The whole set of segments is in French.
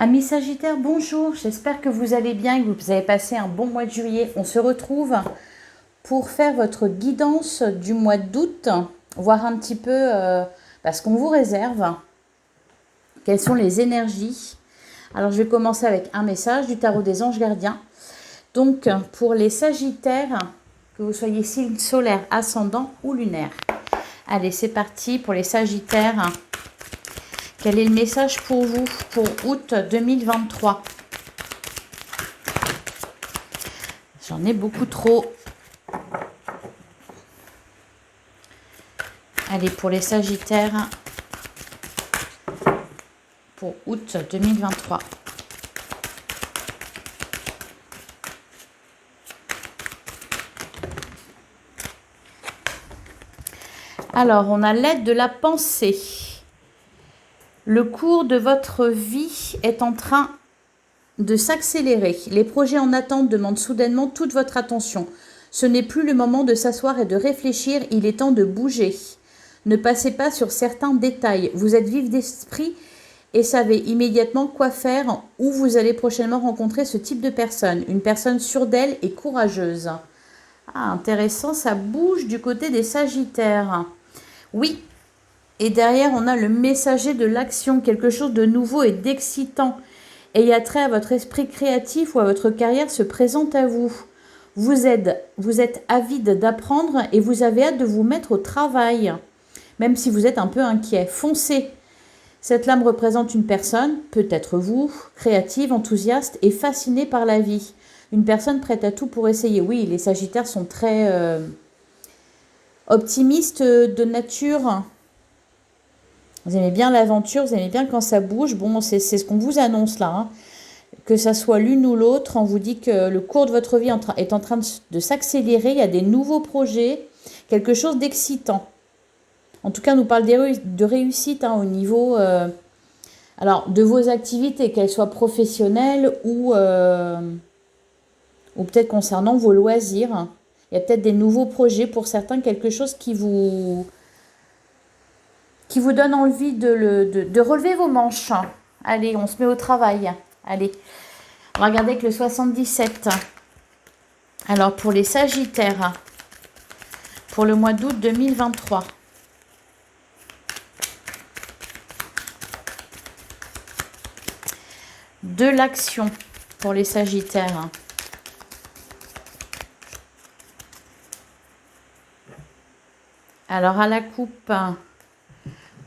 Amis Sagittaire, bonjour, j'espère que vous allez bien et que vous avez passé un bon mois de juillet. On se retrouve pour faire votre guidance du mois d'août, voir un petit peu ce qu'on vous réserve, quelles sont les énergies. Alors je vais commencer avec un message du tarot des anges gardiens. Donc pour les Sagittaires, que vous soyez signe solaire, ascendant ou lunaire. Allez, c'est parti pour les Sagittaires. Quel est le message pour vous pour août 2023? J'en ai beaucoup trop. Allez, pour les Sagittaires, pour août 2023. Alors, on a l'aide de la pensée. Le cours de votre vie est en train de s'accélérer. Les projets en attente demandent soudainement toute votre attention. Ce n'est plus le moment de s'asseoir et de réfléchir, il est temps de bouger. Ne passez pas sur certains détails. Vous êtes vif d'esprit et savez immédiatement quoi faire, où vous allez prochainement rencontrer ce type de personne. Une personne sûre d'elle et courageuse. Ah, intéressant, ça bouge du côté des Sagittaires. Oui. Et derrière, on a le messager de l'action, quelque chose de nouveau et d'excitant. Ayant trait à votre esprit créatif ou à votre carrière se présente à vous. Vous êtes avide d'apprendre et vous avez hâte de vous mettre au travail, même si vous êtes un peu inquiet. Foncez. Cette lame représente une personne, peut-être vous, créative, enthousiaste et fascinée par la vie. Une personne prête à tout pour essayer. Oui, les Sagittaires sont très optimistes de nature. Vous aimez bien l'aventure, vous aimez bien quand ça bouge. Bon, c'est ce qu'on vous annonce là. Hein. Que ça soit l'une ou l'autre, on vous dit que le cours de votre vie est en train de s'accélérer. Il y a des nouveaux projets, quelque chose d'excitant. En tout cas, on nous parle de réussite au niveau de vos activités, qu'elles soient professionnelles ou peut-être concernant vos loisirs. Il y a peut-être des nouveaux projets pour certains, quelque chose qui vous donne envie de relever vos manches. Allez, on se met au travail. Allez, on va regarder avec le 77. Alors, pour les Sagittaires, pour le mois d'août 2023. De l'action pour les Sagittaires. Alors, à la coupe,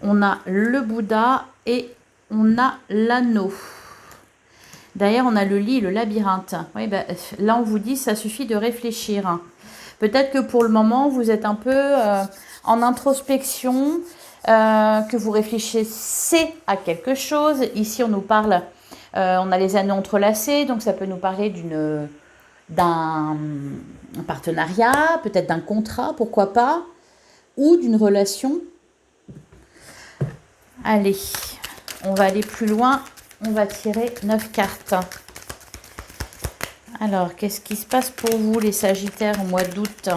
on a le Bouddha et on a l'anneau. Derrière, on a le lit et le labyrinthe. Oui, là, on vous dit, ça suffit de réfléchir. Peut-être que pour le moment, vous êtes un peu en introspection, que vous réfléchissez à quelque chose. Ici, on nous parle, on a les anneaux entrelacés, donc ça peut nous parler d'un partenariat, peut-être d'un contrat, pourquoi pas, ou d'une relation. Allez, on va aller plus loin. On va tirer 9 cartes. Alors, qu'est-ce qui se passe pour vous, les Sagittaires, au mois d'août?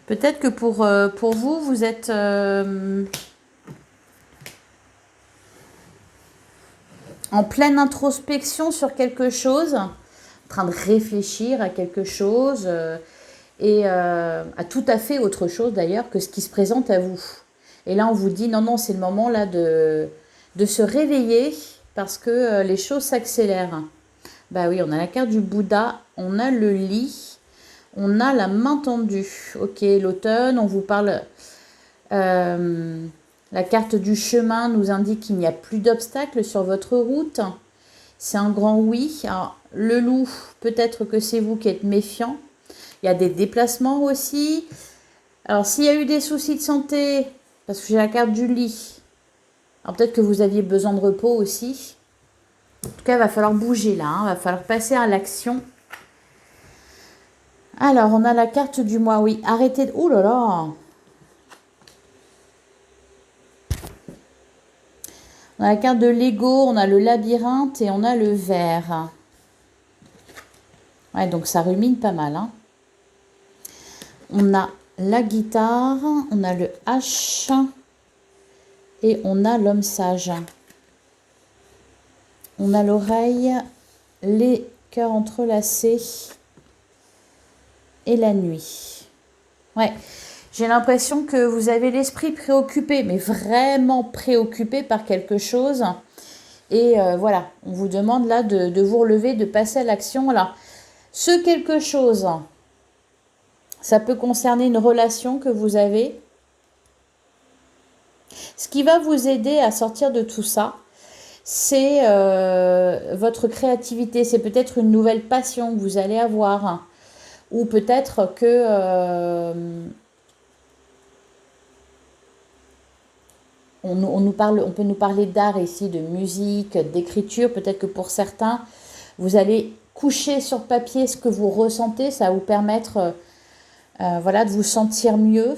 Peut-être que pour vous, vous êtes... en pleine introspection sur quelque chose, en train de réfléchir à quelque chose et à tout à fait autre chose d'ailleurs que ce qui se présente à vous. Et là, on vous dit non, c'est le moment là de se réveiller parce que les choses s'accélèrent. Bah oui, on a la carte du Bouddha, on a le lit, on a la main tendue. Ok, l'automne, on vous parle... la carte du chemin nous indique qu'il n'y a plus d'obstacles sur votre route. C'est un grand oui. Alors, le loup, peut-être que c'est vous qui êtes méfiant. Il y a des déplacements aussi. Alors, s'il y a eu des soucis de santé, parce que j'ai la carte du lit, alors peut-être que vous aviez besoin de repos aussi. En tout cas, il va falloir bouger là. Il va falloir passer à l'action. Alors, on a la carte du mois, oui. Arrêtez de... Ouh là là! On a la carte de l'ego, on a le labyrinthe et on a le ver. Ouais, donc ça rumine pas mal, hein. On a la guitare, on a le H et on a l'homme sage. On a l'oreille, les cœurs entrelacés et la nuit. Ouais, j'ai l'impression que vous avez l'esprit préoccupé, mais vraiment préoccupé par quelque chose. Et voilà, on vous demande là de vous relever, de passer à l'action. Alors, ce quelque chose, ça peut concerner une relation que vous avez. Ce qui va vous aider à sortir de tout ça, c'est votre créativité. C'est peut-être une nouvelle passion que vous allez avoir. Ou peut-être que on peut nous parler d'art ici, de musique, d'écriture. Peut-être que pour certains, vous allez coucher sur papier ce que vous ressentez. Ça va vous permettre voilà, de vous sentir mieux.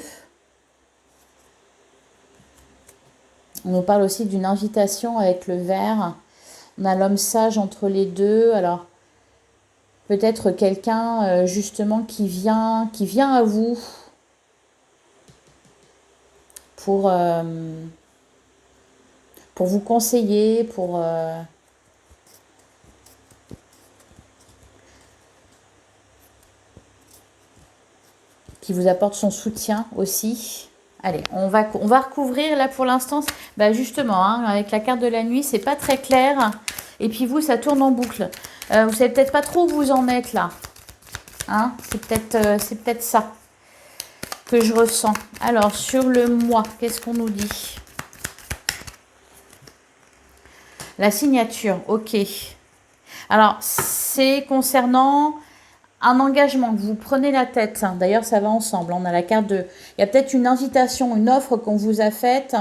On nous parle aussi d'une invitation avec le ver. On a l'homme sage entre les deux. Alors, peut-être quelqu'un justement qui vient à vous pour vous conseiller, qui vous apporte son soutien aussi. Allez, on va recouvrir là pour l'instant. Bah justement, hein, avec la carte de la nuit, c'est pas très clair. Et puis vous, ça tourne en boucle. Vous savez peut-être pas trop où vous en êtes là. Hein, c'est peut-être ça que je ressens. Alors, sur le mois, qu'est-ce qu'on nous dit? La signature, ok. Alors, c'est concernant un engagement que vous prenez la tête. D'ailleurs, ça va ensemble. On a la carte de... Il y a peut-être une invitation, une offre qu'on vous a faite.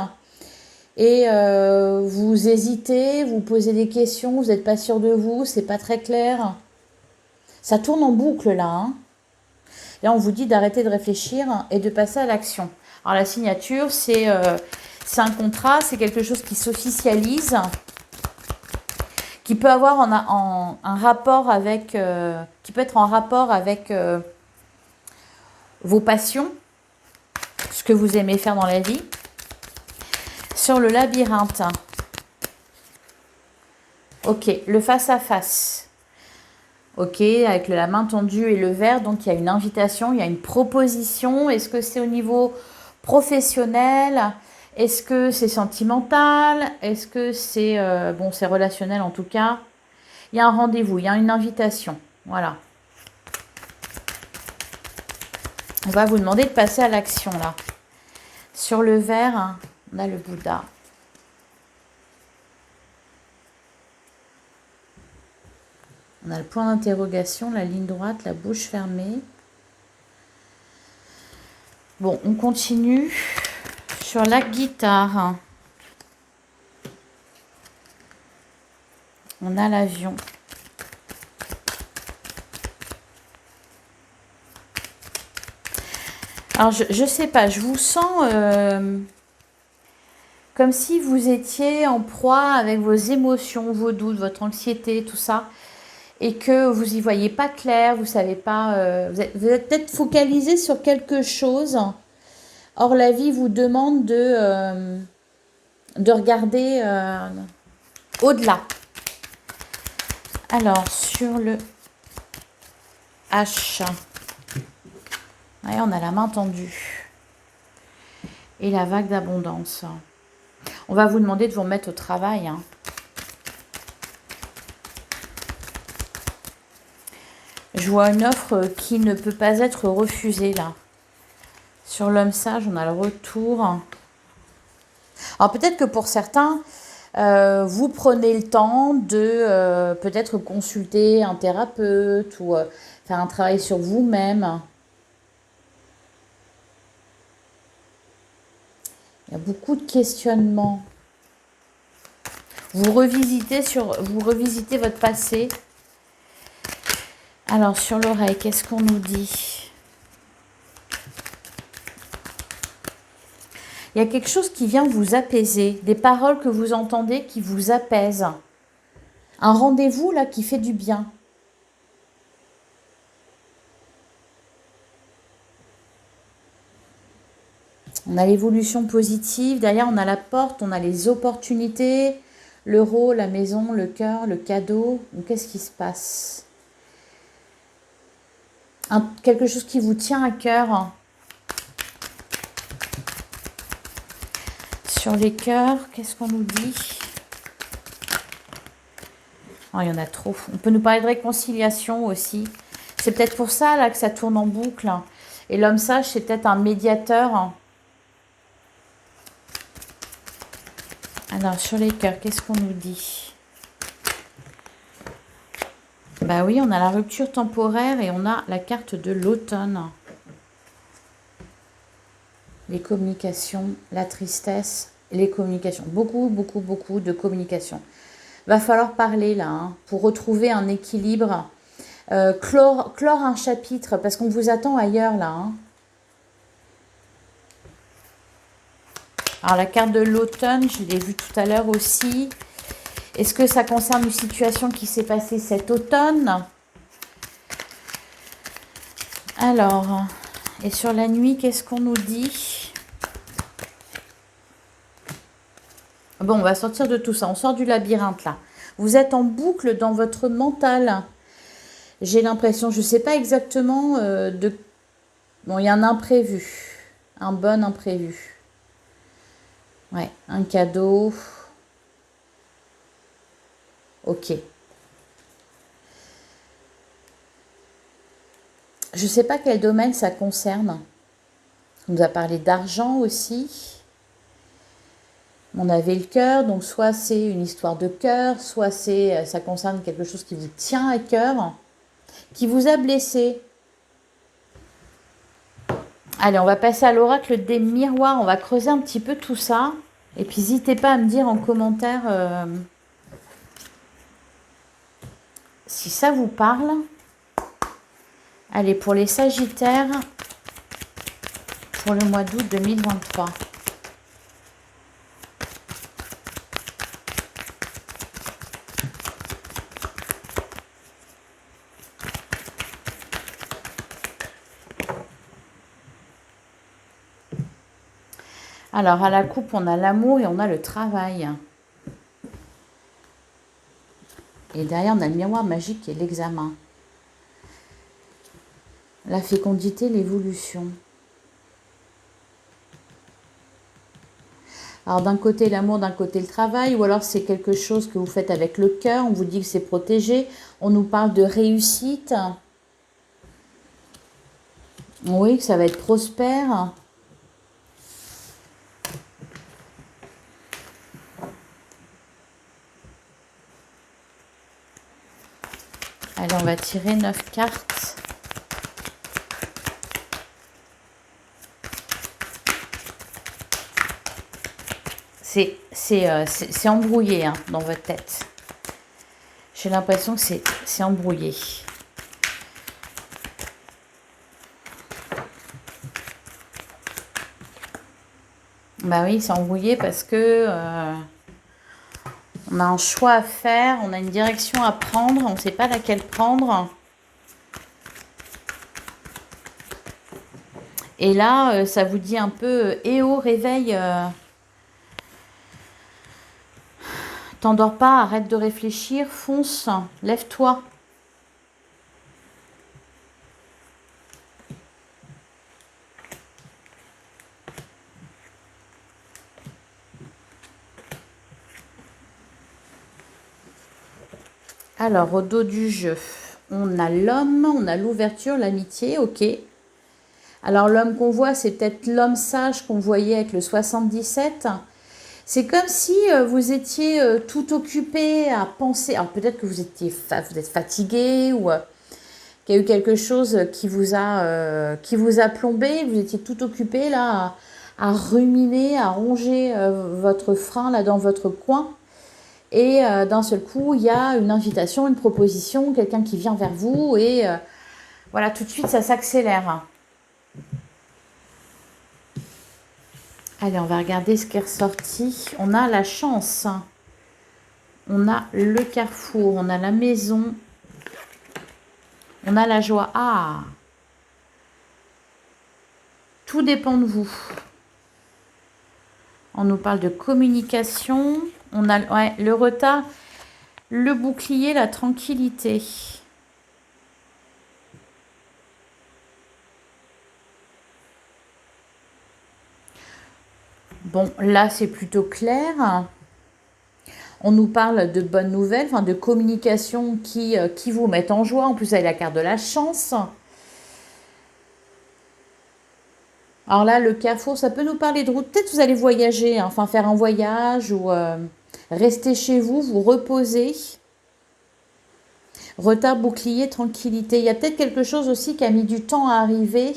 Et vous hésitez, vous posez des questions, vous n'êtes pas sûr de vous, c'est pas très clair. Ça tourne en boucle là. Hein. Là, on vous dit d'arrêter de réfléchir et de passer à l'action. Alors, la signature, c'est un contrat, c'est quelque chose qui s'officialise, qui peut avoir un rapport avec, qui peut être en rapport avec vos passions, ce que vous aimez faire dans la vie. Sur le labyrinthe, ok, le face-à-face, ok, avec la main tendue et le verre, donc il y a une invitation, il y a une proposition. Est-ce que c'est au niveau professionnel? Est-ce que c'est sentimental? Est-ce que c'est bon, c'est relationnel en tout cas? Il y a un rendez-vous, il y a une invitation. Voilà. On va vous demander de passer à l'action là. Sur le verre, on a le Bouddha. On a le point d'interrogation, la ligne droite, la bouche fermée. Bon, on continue. Sur la guitare, on a l'avion. Alors, je sais pas, je vous sens comme si vous étiez en proie avec vos émotions, vos doutes, votre anxiété, tout ça, et que vous y voyez pas clair, vous savez pas, vous êtes peut-être focalisé sur quelque chose. Or, la vie vous demande de regarder au-delà. Alors, sur le H, ouais, on a la main tendue. Et la vague d'abondance. On va vous demander de vous remettre au travail. Hein. Je vois une offre qui ne peut pas être refusée là. Sur l'homme sage, on a le retour. Alors peut-être que pour certains, vous prenez le temps de peut-être consulter un thérapeute ou faire un travail sur vous-même. Il y a beaucoup de questionnements. Vous revisitez votre passé. Alors sur l'oreille, qu'est-ce qu'on nous dit? Il y a quelque chose qui vient vous apaiser, des paroles que vous entendez qui vous apaisent. Un rendez-vous là qui fait du bien. On a l'évolution positive, derrière on a la porte, on a les opportunités, l'euro, la maison, le cœur, le cadeau. Qu'est-ce qui se passe? Quelque chose qui vous tient à cœur. Sur les cœurs, qu'est-ce qu'on nous dit? Oh, il y en a trop. On peut nous parler de réconciliation aussi. C'est peut-être pour ça là que ça tourne en boucle. Et l'homme sage, c'est peut-être un médiateur. Alors, sur les cœurs, qu'est-ce qu'on nous dit? Bah oui, on a la rupture temporaire et on a la carte de l'automne. Les communications, la tristesse, les communications. Beaucoup, beaucoup, beaucoup de communication. Va falloir parler là, hein, pour retrouver un équilibre. Clore un chapitre, parce qu'on vous attend ailleurs là. Hein. Alors la carte de l'automne, je l'ai vue tout à l'heure aussi. Est-ce que ça concerne une situation qui s'est passée cet automne? Alors, et sur la nuit, qu'est-ce qu'on nous dit? Bon, on va sortir de tout ça. On sort du labyrinthe là. Vous êtes en boucle dans votre mental. J'ai l'impression, je ne sais pas exactement de... Bon, il y a un imprévu. Un bon imprévu. Ouais, un cadeau. Ok. Je ne sais pas quel domaine ça concerne. On nous a parlé d'argent aussi. On avait le cœur, donc soit c'est une histoire de cœur, soit ça concerne quelque chose qui vous tient à cœur, qui vous a blessé. Allez, on va passer à l'oracle des miroirs. On va creuser un petit peu tout ça. Et puis, n'hésitez pas à me dire en commentaire si ça vous parle. Allez, pour les Sagittaires, pour le mois d'août 2023. Alors, à la coupe, on a l'amour et on a le travail. Et derrière, on a le miroir magique et l'examen. La fécondité, l'évolution. Alors, d'un côté, l'amour, d'un côté, le travail. Ou alors, c'est quelque chose que vous faites avec le cœur. On vous dit que c'est protégé. On nous parle de réussite. Oui, que ça va être prospère. Allez, on va tirer 9 cartes. C'est embrouillé hein, dans votre tête. J'ai l'impression que c'est embrouillé. Bah oui, c'est embrouillé parce que on a un choix à faire, on a une direction à prendre, on ne sait pas laquelle prendre. Et là, ça vous dit un peu, eh oh, réveille, t'endors pas, arrête de réfléchir, fonce, lève-toi. Alors, au dos du jeu, on a l'homme, on a l'ouverture, l'amitié, ok. Alors, l'homme qu'on voit, c'est peut-être l'homme sage qu'on voyait avec le 77. C'est comme si vous étiez tout occupé à penser. Alors, peut-être que vous êtes fatigué ou qu'il y a eu quelque chose qui vous a plombé. Vous étiez tout occupé là à ruminer, à ronger votre frein là dans votre coin. Et d'un seul coup, il y a une invitation, une proposition, quelqu'un qui vient vers vous et voilà, tout de suite, ça s'accélère. Allez, on va regarder ce qui est ressorti. On a la chance. On a le carrefour. On a la maison. On a la joie. Ah! Tout dépend de vous. On nous parle de communication. On a le retard, le bouclier, la tranquillité. Bon, là, c'est plutôt clair. On nous parle de bonnes nouvelles, enfin de communication qui vous mettent en joie. En plus, avec la carte de la chance. Alors là, le carrefour, ça peut nous parler de route. Peut-être vous allez voyager, hein, enfin faire un voyage ou rester chez vous, vous reposer. Retard, bouclier, tranquillité. Il y a peut-être quelque chose aussi qui a mis du temps à arriver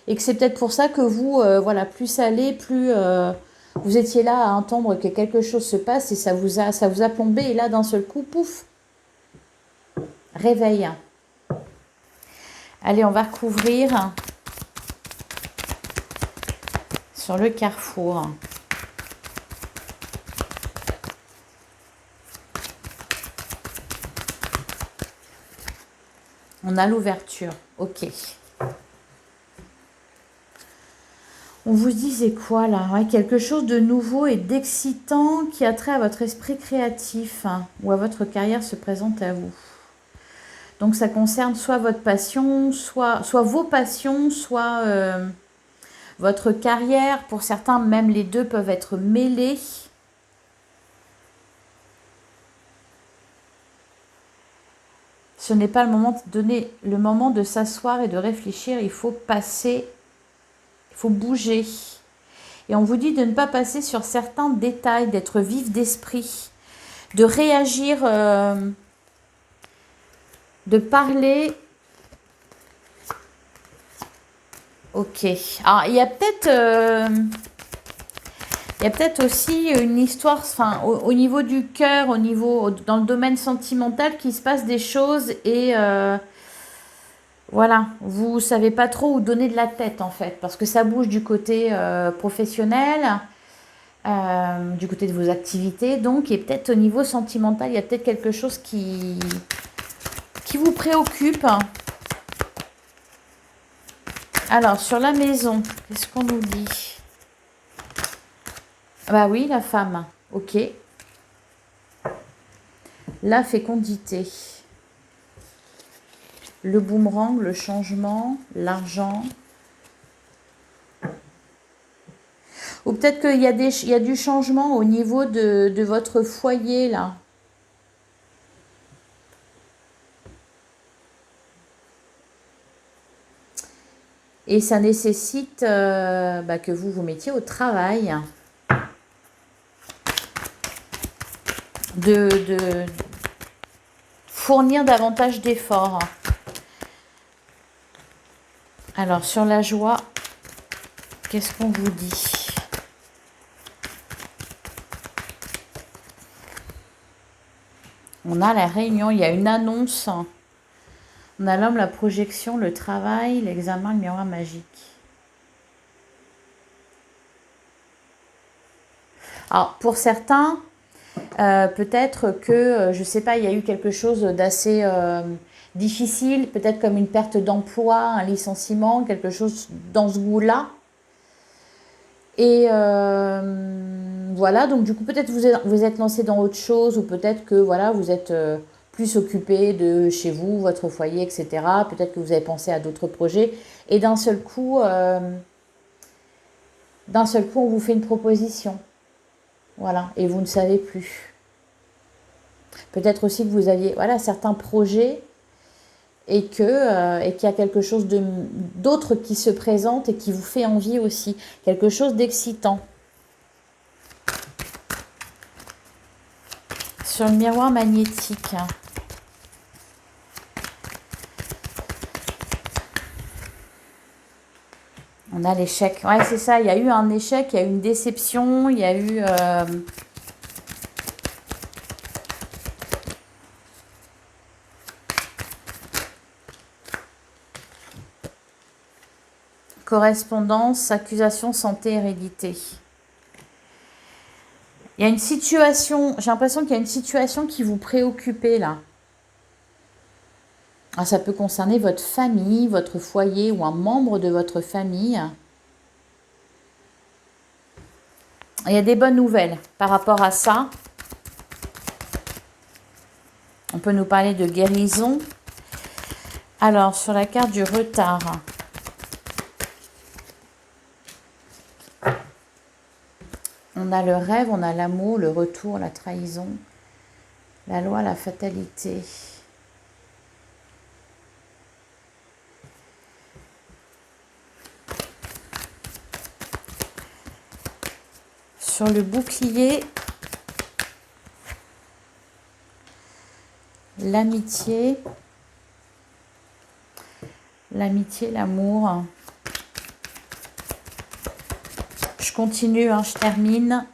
et que c'est peut-être pour ça que vous, voilà, plus ça allait, plus vous étiez là à entendre que quelque chose se passe et ça vous a plombé. Et là, d'un seul coup, pouf, réveil. Allez, on va recouvrir sur le carrefour. On a l'ouverture. Ok. On vous disait quoi là? Ouais, quelque chose de nouveau et d'excitant qui a trait à votre esprit créatif, hein, ou à votre carrière se présente à vous. Donc ça concerne soit votre passion, soit vos passions, soit votre carrière. Pour certains, même les deux peuvent être mêlés. Ce n'est pas le moment de s'asseoir et de réfléchir. Il faut passer, il faut bouger. Et on vous dit de ne pas passer sur certains détails, d'être vif d'esprit, de réagir, de parler. Ok. Alors, il y a peut-être aussi une histoire, enfin, au niveau du cœur, dans le domaine sentimental, qui se passe des choses et voilà, vous ne savez pas trop où donner de la tête en fait, parce que ça bouge du côté professionnel, du côté de vos activités, donc, et peut-être au niveau sentimental, il y a peut-être quelque chose qui vous préoccupe. Alors, sur la maison, qu'est-ce qu'on nous dit? Bah oui, la femme, ok. La fécondité. Le boomerang, le changement, l'argent. Ou peut-être qu'il y a du changement au niveau de votre foyer, là. Et ça nécessite que vous vous mettiez au travail. De fournir davantage d'efforts. Alors, sur la joie, qu'est-ce qu'on vous dit? On a la réunion, il y a une annonce. On a l'homme, la projection, le travail, l'examen, le miroir magique. Alors, pour certains, peut-être que, je ne sais pas, il y a eu quelque chose d'assez difficile, peut-être comme une perte d'emploi, un licenciement, quelque chose dans ce goût-là. Et voilà, donc du coup, peut-être vous êtes lancé dans autre chose, ou peut-être que voilà, vous êtes plus occupé de chez vous, votre foyer, etc. Peut-être que vous avez pensé à d'autres projets. Et d'un seul coup, on vous fait une proposition. Voilà, et vous ne savez plus. Peut-être aussi que vous aviez certains projets et qu'il y a quelque chose d'autre qui se présente et qui vous fait envie aussi. Quelque chose d'excitant. Sur le miroir magnétique. On a l'échec. Ouais, c'est ça. Il y a eu un échec, il y a eu une déception, il y a eu... correspondance, accusation, santé, hérédité. Il y a une situation, j'ai l'impression qu'il y a une situation qui vous préoccupe là. Ah, ça peut concerner votre famille, votre foyer ou un membre de votre famille. Il y a des bonnes nouvelles par rapport à ça. On peut nous parler de guérison. Alors, sur la carte du retard. On a le rêve, on a l'amour, le retour, la trahison, la loi, la fatalité. Sur le bouclier, l'amitié, l'amour. Je continue, hein, je termine.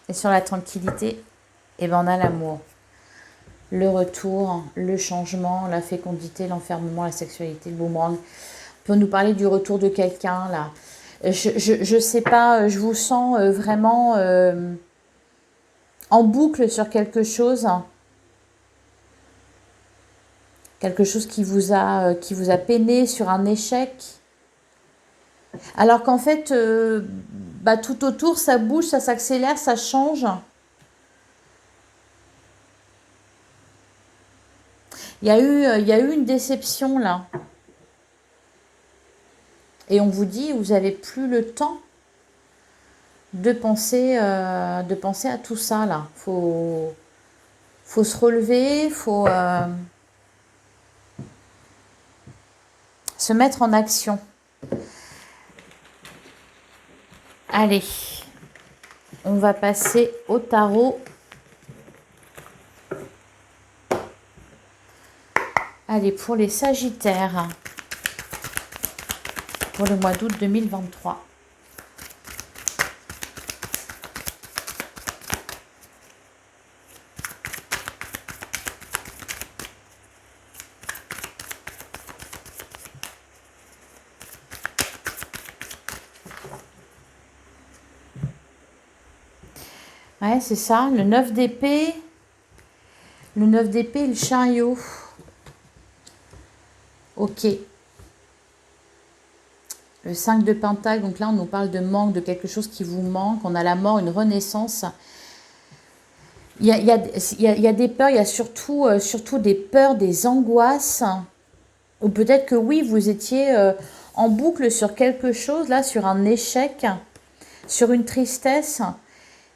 Et sur la tranquillité, et ben on a l'amour. Le retour, le changement, la fécondité, l'enfermement, la sexualité, le boomerang. On peut nous parler du retour de quelqu'un, là. Je sais pas, je vous sens vraiment en boucle sur quelque chose. Quelque chose qui vous a peiné sur un échec. Alors qu'en fait, tout autour, ça bouge, ça s'accélère, ça change. Il y a eu une déception là. Et on vous dit, vous n'avez plus le temps de penser à tout ça là. Faut se relever, faut se mettre en action. Allez, on va passer au tarot. Allez, pour les Sagittaires, pour le mois d'août 2023. Ouais, c'est ça, le 9 d'épée. Le 9 d'épée, le chariot. Ok. Le 5 de pentacle, donc là on nous parle de manque, de quelque chose qui vous manque. On a la mort, une renaissance. Il y a des peurs, il y a surtout des peurs, des angoisses. Ou peut-être que oui, vous étiez en boucle sur quelque chose, là, sur un échec, sur une tristesse.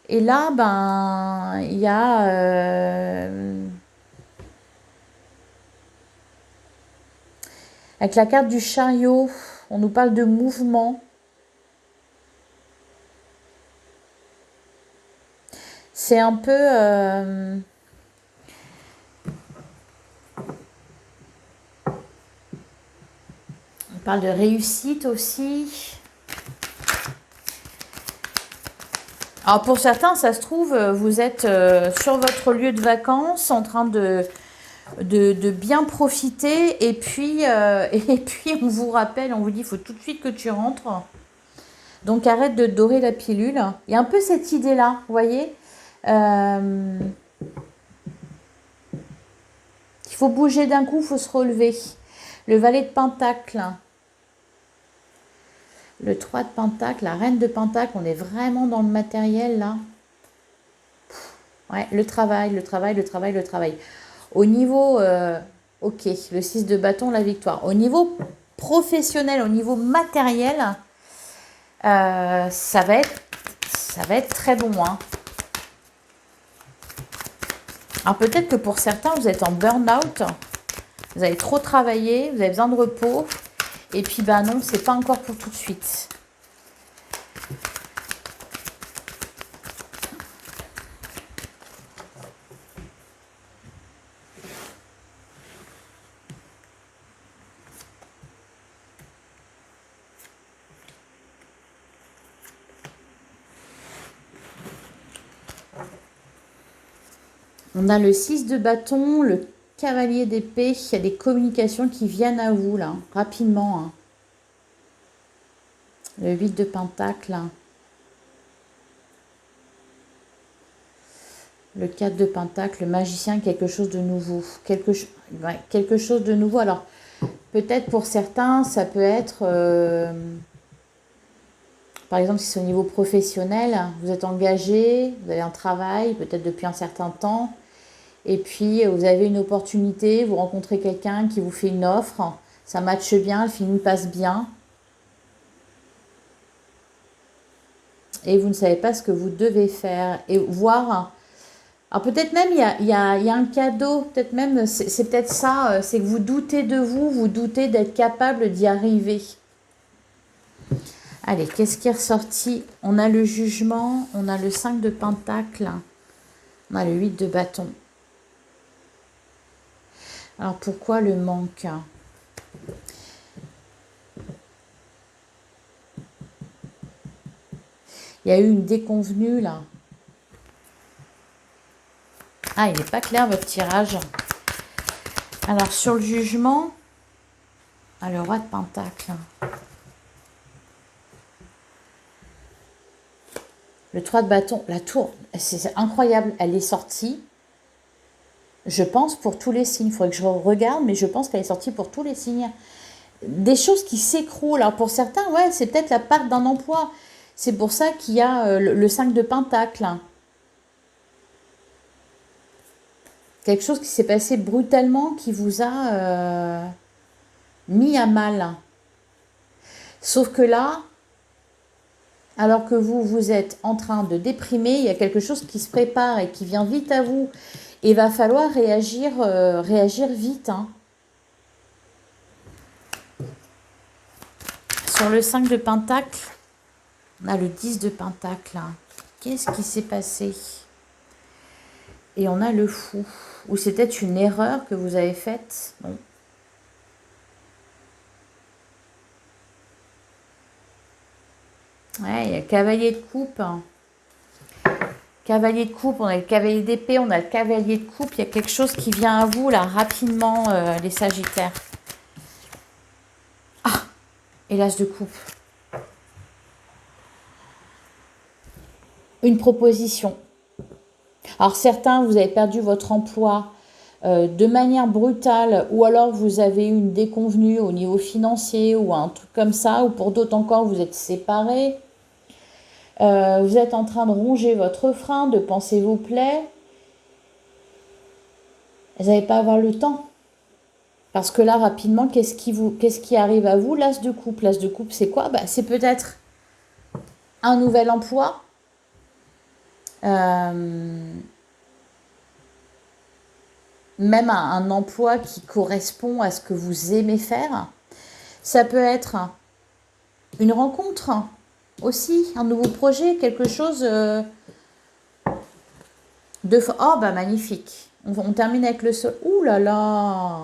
Et là, ben, il y a... avec la carte du chariot, on nous parle de mouvement. C'est un peu... on parle de réussite aussi. Alors pour certains, ça se trouve, vous êtes sur votre lieu de vacances en train de bien profiter et puis on vous rappelle, on vous dit il faut tout de suite que tu rentres. Donc arrête de dorer la pilule. Il y a un peu cette idée-là, vous voyez. Il faut bouger d'un coup, il faut se relever. Le valet de pentacle. Le 3 de pentacle, la reine de pentacle, on est vraiment dans le matériel là. Ouais, le travail. Au niveau, ok, le 6 de bâton, la victoire. Au niveau professionnel, au niveau matériel, ça va être très bon. Hein. Alors peut-être que pour certains, vous êtes en burn-out, vous avez trop travaillé, vous avez besoin de repos, et puis ben non, c'est pas encore pour tout de suite. On a le 6 de bâton, le cavalier d'épée. Il y a des communications qui viennent à vous, là, rapidement. Hein. Le 8 de pentacle. Le 4 de Pentacle, le magicien, quelque chose de nouveau. Quelque chose de nouveau. Alors, peut-être pour certains, ça peut être, par exemple, si c'est au niveau professionnel, vous êtes engagé, vous avez un travail, peut-être depuis un certain temps, et puis vous avez une opportunité, vous rencontrez quelqu'un qui vous fait une offre, ça matche bien, le film passe bien, et vous ne savez pas ce que vous devez faire. Et voir, alors peut-être même il y a un cadeau, peut-être même, c'est peut-être ça, c'est que vous doutez de vous, vous doutez d'être capable d'y arriver. Allez, qu'est-ce qui est ressorti? On a le jugement, on a le 5 de Pentacle, on a le 8 de bâton. Alors pourquoi le manque? Il y a eu une déconvenue là. Ah, il n'est pas clair votre tirage. Alors sur le jugement, le roi de Pentacle. Le 3 de bâton, la tour, c'est incroyable, elle est sortie. Je pense pour tous les signes, il faudrait que je regarde, mais je pense qu'elle est sortie pour tous les signes. Des choses qui s'écroulent. Alors pour certains, ouais, c'est peut-être la part d'un emploi. C'est pour ça qu'il y a le 5 de Pentacle. Quelque chose qui s'est passé brutalement, qui vous a mis à mal. Sauf que là, alors que vous êtes en train de déprimer, il y a quelque chose qui se prépare et qui vient vite à vous. Et il va falloir réagir vite. Hein. Sur le 5 de Pentacle, on a le 10 de Pentacle. Qu'est-ce qui s'est passé? Et on a le fou. Ou c'est peut-être une erreur que vous avez faite. Bon. Ouais, il y a le cavalier de coupe. Cavalier de coupe, on a le cavalier d'épée, on a le cavalier de coupe. Il y a quelque chose qui vient à vous, là, rapidement, les sagittaires. Ah, et l'as de coupe. Une proposition. Alors certains, vous avez perdu votre emploi de manière brutale, ou alors vous avez eu une déconvenue au niveau financier, ou un truc comme ça, ou pour d'autres encore, vous êtes séparés. Vous êtes en train de ronger votre frein, de penser vos plaies. Vous n'allez pas avoir le temps. Parce que là, rapidement, qu'est-ce qui arrive à vous? L'as de coupe. L'as de coupe, c'est quoi? C'est peut-être un nouvel emploi. Même un emploi qui correspond à ce que vous aimez faire. Ça peut être une rencontre aussi, un nouveau projet, quelque chose de... Oh, magnifique. On termine avec le soleil. Ouh là là!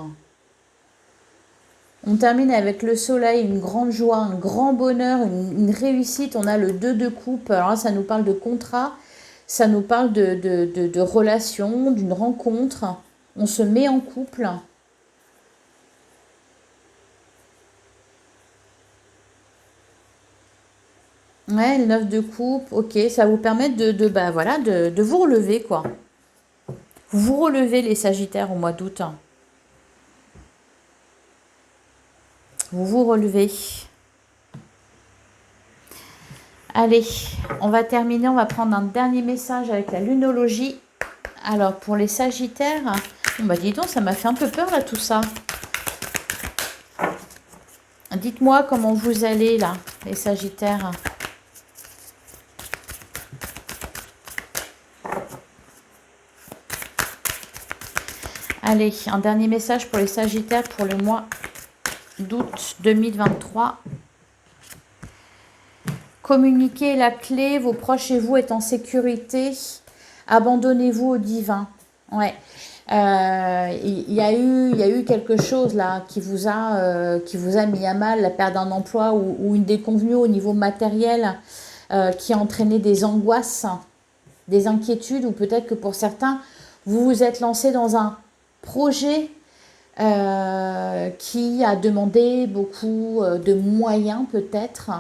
On termine avec le soleil, une grande joie, un grand bonheur, une réussite. On a le 2 de coupe. Alors là, ça nous parle de contrat, ça nous parle de relation, d'une rencontre. On se met en couple. Ouais, le 9 de coupe, ok, ça vous permet de vous relever, quoi. Vous relevez les Sagittaires au mois d'août. Vous vous relevez. Allez, on va terminer, on va prendre un dernier message avec la lunologie. Alors, pour les Sagittaires, dis donc, ça m'a fait un peu peur, là, tout ça. Dites-moi comment vous allez, là, les Sagittaires. Allez, un dernier message pour les Sagittaires pour le mois d'août 2023. Communiquez la clé, vos proches et vous êtes en sécurité. Abandonnez-vous au divin. Ouais. Il y a eu quelque chose là qui vous a mis à mal, la perte d'un emploi ou une déconvenue au niveau matériel qui a entraîné des angoisses, des inquiétudes, ou peut-être que pour certains, vous vous êtes lancé dans un projet qui a demandé beaucoup de moyens peut-être,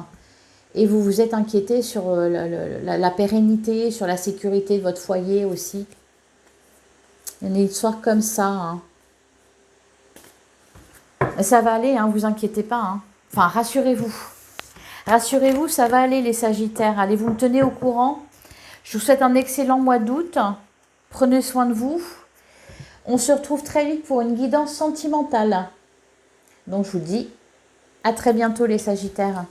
et vous vous êtes inquiété sur la pérennité, sur la sécurité de votre foyer aussi. Il y a une histoire comme ça. Hein. Et ça va aller, hein, vous inquiétez pas. Hein. Enfin, rassurez-vous. Rassurez-vous, ça va aller les Sagittaires. Allez, vous me tenez au courant. Je vous souhaite un excellent mois d'août. Prenez soin de vous. On se retrouve très vite pour une guidance sentimentale. Donc, je vous dis à très bientôt les Sagittaires.